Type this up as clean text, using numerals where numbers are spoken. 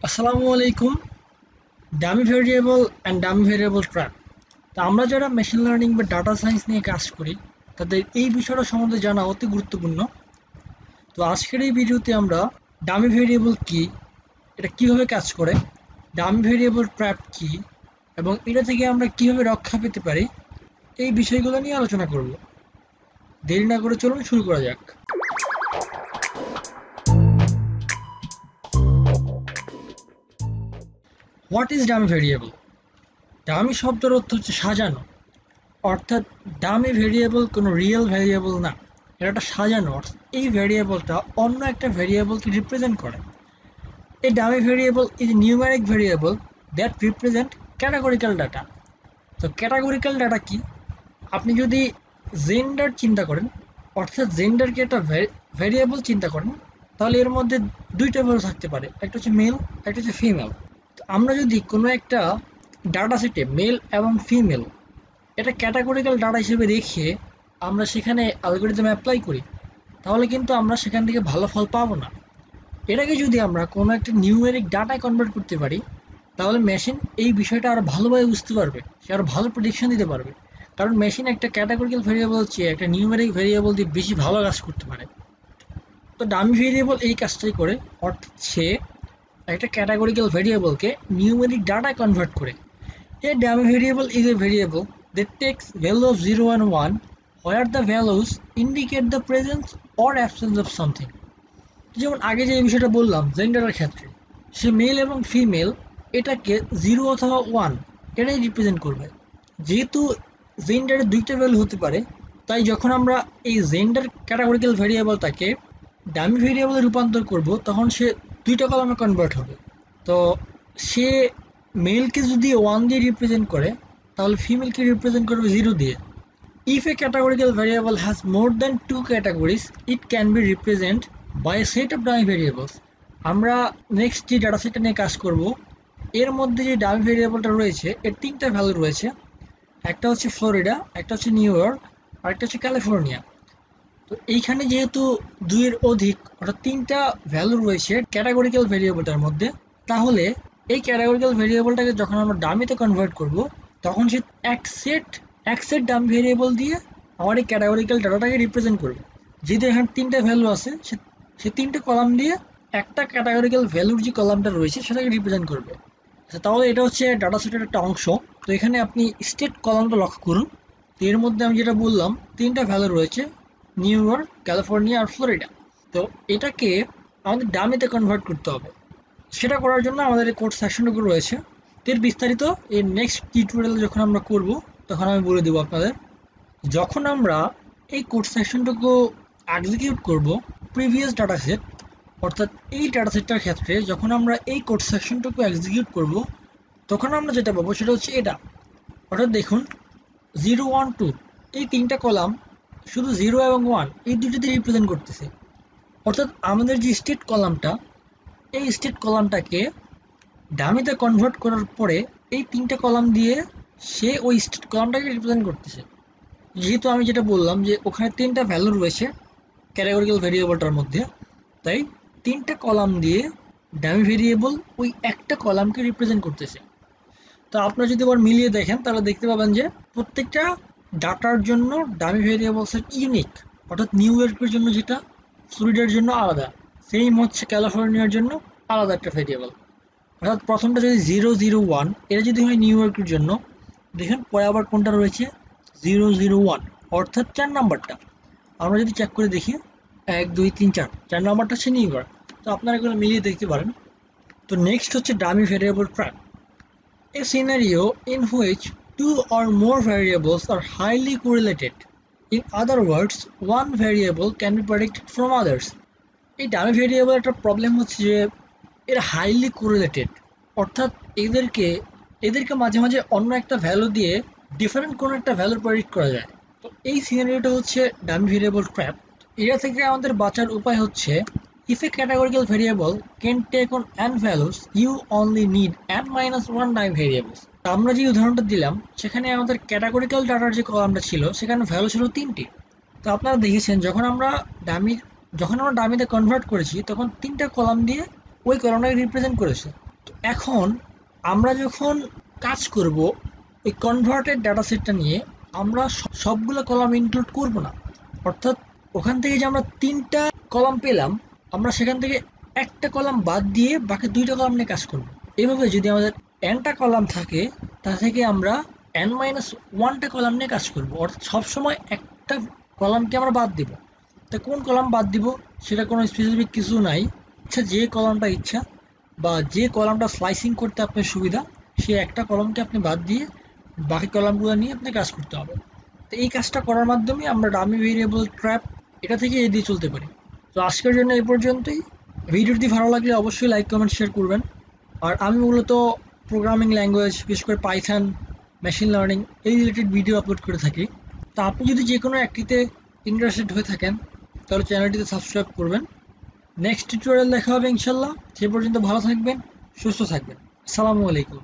আসসালামু আলাইকুম। Dummy variable and dummy variable trap. তো আমরা যারা মেশিন লার্নিং বা ডাটা সায়েন্স নিয়ে কাজ করি তাদের এই বিষয়টা সম্বন্ধে জানা অতি গুরুত্বপূর্ণ। তো আজকের এই ভিডিওতে আমরা ডামি ভেরিয়েবল কি, এটা কিভাবে কাজ করে, ডামি ভেরিয়েবল ট্র্যাপ কি এবং এটা থেকে আমরা কিভাবে রক্ষা পেতে পারি এই বিষয়গুলো নিয়ে আলোচনা করব। দেরি না করে চলুন শুরু করা যাক। What is dummy variable? Dummy শব্দের অর্থ হচ্ছে সাজানো, অর্থাৎ ডামি ভেরিয়েবল কোনো রিয়েল ভেরিয়েবল না, এটা একটা সাজানো। এই ভেরিয়েবলটা অন্য একটা ভেরিয়েবলকে রিপ্রেজেন্ট করে। এই dummy variable is numeric variable that represent categorical data. তো ক্যাটাগরিক্যাল ডাটা কি? আপনি যদি জেন্ডার চিন্তা করেন, অর্থাৎ জেন্ডারকে একটা ভেরিয়েবল চিন্তা করেন, তাহলে এর মধ্যে দুইটা ভ্যালু থাকতে পারে, একটা হচ্ছে মেল, একটা হচ্ছে ফিমেল। তো আমরা যদি কোনো একটা ডাটা সেটে মেল এবং ফিমেল এটা ক্যাটাগরিক্যাল ডাটা হিসেবে দেখিয়ে আমরা সেখানে অ্যালগরিদম অ্যাপ্লাই করি, তাহলে কিন্তু আমরা সেখান থেকে ভালো ফল পাবো না। এটাকে যদি আমরা কোনো একটা নিউমেরিক ডাটায় কনভার্ট করতে পারি, তাহলে মেশিন এই বিষয়টা আরো ভালোভাবে বুঝতে পারবে, সে আরো ভালো প্রেডিকশন দিতে পারবে। কারণ মেশিন একটা ক্যাটাগরিক্যাল ভেরিয়েবল চেয়ে একটা নিউমেরিক ভেরিয়েবল দিয়ে বেশি ভালো কাজ করতে পারে। তো ডামি ভেরিয়েবল এই কাজটাই করে, অর্থাৎ সে একটা ক্যাটাগরিক্যাল ভেরিয়েবলকে নিউমেরিক ডাটায় কনভার্ট করে। A dummy variable is a variable that takes value of 0 and 1 where the values indicate the presence or absence of something. যেমন আগে যে বিষয়টা বললাম জেন্ডারের ক্ষেত্রে, সে মেল এবং ফিমেল এটাকে 0 অথবা 1 এটাই রিপ্রেজেন্ট করবে। যেহেতু জেন্ডারের দুইটা ভ্যালু হতে পারে, তাই যখন আমরা এই জেন্ডার ক্যাটাগরিক্যাল ভেরিয়েবলটাকে ডামি ভেরিয়েবলে রূপান্তর করব, তখন সে দুইটা কলামে কনভার্ট হবে। তো সে মেলকে যদি 1 দিয়ে রিপ্রেজেন্ট করে, তাহলে ফিমেলকে রিপ্রেজেন্ট করবে 0 দিয়ে। If a categorical variable has more than two categories, it can be represented by a set of dummy variables. আমরা নেক্সট যে ডাটা সেটটা নিয়ে কাজ করব, এর মধ্যে যে ডামি ভেরিয়েবলটা রয়েছে এর তিনটা ভ্যালু রয়েছে। একটা হচ্ছে ফ্লোরিডা, একটা হচ্ছে নিউ ইয়র্ক, আর একটা হচ্ছে ক্যালিফোর্নিয়া। তো এইখানে যেহেতু দুইয়ের অধিক অর্থাৎ তিনটা ভ্যালু রয়েছে ক্যাটাগরিক্যাল ভেরিয়েবলটার মধ্যে, তাহলে এই ক্যাটাগরিক্যাল ভেরিয়েবলটাকে যখন আমরা ডামিতে কনভার্ট করব, তখন সে এক সেট ডামি ভেরিয়েবল দিয়ে আমার এই ক্যাটাগরিক্যাল ডাটাটাকে রিপ্রেজেন্ট করবে। যেহেতু এখানে তিনটা ভ্যালু আছে, সে তিনটে কলাম দিয়ে একটা ক্যাটাগরিক্যাল ভ্যালুর যে কলামটা রয়েছে সেটাকে রিপ্রেজেন্ট করবে। আচ্ছা, তাহলে এটা হচ্ছে ডাটা সেটের একটা অংশ। তো এখানে আপনি স্টেট কলামটা লক্ষ্য করুন। তো এর মধ্যে আমি যেটা বললাম তিনটা ভ্যালু রয়েছে, নিউ ইয়র্ক, ক্যালিফোর্নিয়া আর ফ্লোরিডা। তো এটাকে আমাদের ডামিতে কনভার্ট করতে হবে। সেটা করার জন্য আমাদের এই কোড সেকশনটুকু রয়েছে। এর বিস্তারিত এর নেক্সট টিউটোরিয়াল যখন আমরা করব, তখন আমি বলে দেবো আপনাদের। যখন আমরা এই কোড সেকশনটুকু এক্সিকিউট করব প্রিভিয়াস ডাটা সেট, অর্থাৎ এই ডাটা সেটটার ক্ষেত্রে যখন আমরা এই কোড সেকশনটুকু এক্সিকিউট করব, তখন আমরা যেটা পাবো সেটা হচ্ছে এটা। অর্থাৎ দেখুন, 0 1 2 এই তিনটা কলাম শুধু 0 এবং 1 এই দুটোতে রিপ্রেজেন্ট করতেছে। অর্থাৎ আমাদের যে স্টেট কলামটা, এই স্টেট কলামটাকে ডামিতে কনভার্ট করার পরে এই তিনটা কলাম দিয়ে সে ওই স্টেট কলামটাকে রিপ্রেজেন্ট করতেছে। যেহেতু আমি যেটা বললাম যে ওখানে তিনটা ভ্যালু রয়েছে ক্যাটাগরিক্যাল ভেরিয়েবলটার মধ্যে, তাই তিনটা কলাম দিয়ে ডামি ভেরিয়েবল ওই একটা কলামকে রিপ্রেজেন্ট করতেছে। তো আপনারা যদি আবার মিলিয়ে দেখেন তাহলে দেখতে পাবেন যে প্রত্যেকটা ডাটার জন্য ডামি ভেরিয়েবলস ইউনিক। অর্থাৎ নিউ ইয়র্কের জন্য যেটা, ফ্লোরিডার জন্য আলাদা, সেম হচ্ছে ক্যালিফোর্নিয়ার জন্য আলাদা একটা ভেরিয়েবল। অর্থাৎ প্রথমটা যদি 0 0 1 এটা যদি হয় নিউ ইয়র্কের জন্য, দেখেন পরে আবার কোনটা রয়েছে 0 0 1, অর্থাৎ 4 নাম্বারটা। আমরা যদি চেক করে দেখি 1 2 3 4, 4 নাম্বারটা হচ্ছে নিউ ইয়র্ক। তো আপনারা এগুলো মিলিয়ে দেখতে পারেন। তো নেক্সট হচ্ছে dummy variable trap. A scenario in which two or more variables are highly correlated. In other words, one variable can be predicted from others. এই ডামি ভেরিয়েবল একটা প্রবলেম হচ্ছে যে এরা হাইলি কোরিলেটেড, অর্থাৎ এদেরকে এদেরকে মাঝে মাঝে অন্য একটা ভ্যালু দিয়ে ডিফারেন্ট কোনো একটা ভ্যালু প্রেডিক্ট করা যায়। তো এই সিনারিওটা হচ্ছে ডামি ভেরিয়েবল ট্র্যাপ। এটা থেকে আমাদের বাঁচার উপায় হচ্ছে, if a categorical variable can take on n values, you only need n minus 1 dummy variables. আমরা যে উদাহরণটা দিলাম সেখানে আমাদের ক্যাটাগরিক্যাল ডাটার যে কলামটা ছিল সেখানে ভ্যালু ছিল 3টি। তো আপনারা দেখেছেন যখন আমরা ডামিতে কনভার্ট করেছি তখন 3টা কলাম দিয়ে ওই কলামটাকে রিপ্রেজেন্ট করেছে। এখন আমরা যখন কাজ করব এই কনভার্টেড ডাটা সেটটা নিয়ে, আমরা সবগুলো কলাম ইনক্লুড করব না। অর্থাৎ ওখান থেকে যে আমরা 3টা কলাম পেলাম, আমরা সেখান থেকে একটা কলাম বাদ দিয়ে বাকি 2টা কলাম নিয়ে কাজ করব। এভাবে যদি আমাদের nটা কলাম থাকে, তা থেকে আমরা n-1টা কলাম নিয়ে কাজ করব। অর্থাৎ সবসময় একটা কলামকে আমরা বাদ দিব। তা কোন কলাম বাদ দিব সেটা কোনো স্পেসিফিক কিছু নাই। ইচ্ছা যে কলামটা ইচ্ছা বা যে কলামটা স্লাইসিং করতে আপনার সুবিধা, সে একটা কলামকে আপনি বাদ দিয়ে বাকি কলামগুলো নিয়ে আপনি কাজ করতে হবে। তো এই কাজটা করার মাধ্যমে আমরা ডামি ভেরিয়েবল ট্র্যাপ এটা থেকে এড়িয়ে চলতে পারি। তো আজকের জন্য এই পর্যন্তই। ভিডিওটি ভালো লাগলে অবশ্যই লাইক কমেন্ট শেয়ার করবেন। আর আমি মূলত প্রোগ্রামিং ল্যাঙ্গুয়েজ, বিশেষ করে পাইথন, মেশিন লার্নিং এই রিলেটেড ভিডিও আপলোড করে থাকি। তা আপনি যদি যে কোনো একটিতে ইন্টারেস্টেড হয়ে থাকেন, তাহলে চ্যানেলটিতে সাবস্ক্রাইব করবেন। নেক্সট টিউটোরিয়াল দেখা হবে ইনশাল্লাহ। সে পর্যন্ত ভালো থাকবেন, সুস্থ থাকবেন। আসসালামু আলাইকুম।